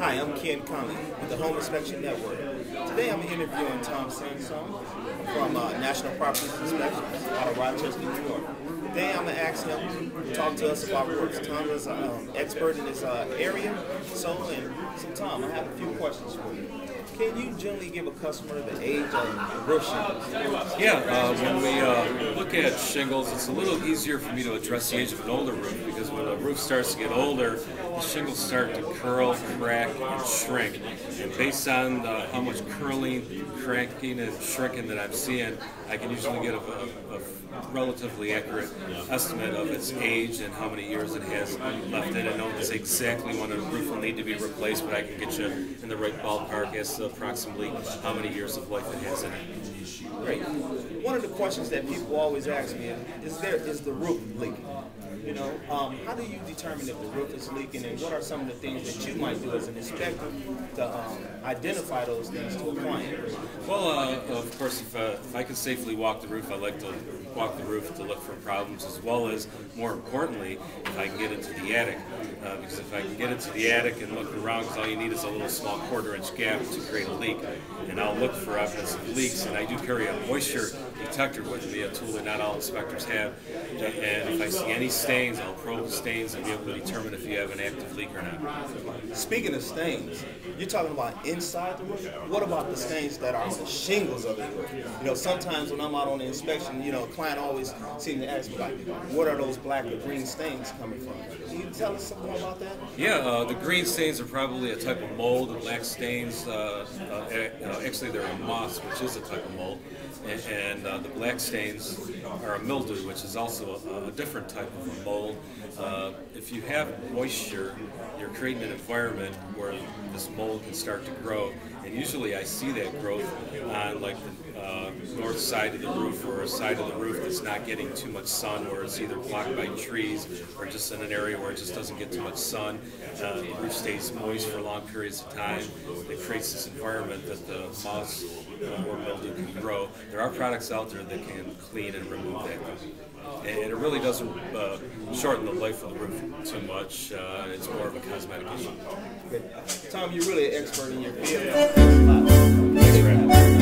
Hi, I'm Ken Conley with the Home Inspection Network. Today I'm interviewing Tom Sansone from National Properties Inspections out of Rochester, New York. Today I'm going to ask him to talk to us about roofs. Tom is an expert in this area. So Tom, I have a few questions for you. Can you generally give a customer the age of roof shingles? Yeah, when we look at shingles, it's a little easier for me to address the age of an older roof because when a roof starts to get older, the shingles start to curl, crack, and shrink. And based on how much curling, cracking, and shrinking that I'm seeing, I can usually get a relatively accurate estimate of its age and how many years it has left in it. I know it's exactly when a roof will need to be replaced, but I can get you in the right ballpark as to approximately how many years of life it has in it. Great. One of the questions that people always ask me is the roof leaking? You know, how do you determine if the roof is leaking, and what are some of the things that you might do as an inspector to identify those things to a client? Well, of course, if I can safely walk the roof, I like to walk the roof to look for problems, as well as, more importantly, if I can get into the attic. Because if I can get into the attic and look around, because all you need is a little small quarter-inch gap to create a leak. And I'll look for evidence of leaks, and I do carry a moisture detector with me, a tool that not all inspectors have. And if I see any stains, I'll probe the stains and be able to determine if you have an active leak or not. Speaking of stains, you're talking about inside the roof. What about the stains that are on the shingles of the roof? You know, sometimes when I'm out on the inspection, you know, a client always seems to ask me, like, what are those black or green stains coming from? Can you tell us something more about that? Yeah, the green stains are probably a type of mold. The black stains, actually they're a moss, which is a type of mold. And the black stains are a mildew, which is also a different type of a mold. If you have moisture, you're creating an environment where this mold can start to grow. And usually I see that growth on like the north side of the roof, or a side of the roof that's not getting too much sun, where it's either blocked by trees or just in an area where it just doesn't get too much sun. The roof stays moist for long periods of time. It creates this environment that the moss or mildew can grow. There are products out there that can clean and remove that. And it really doesn't shorten the life of the roof too much. It's more of a cosmetic issue. Tom, you're really an expert in your field. Thanks for having me.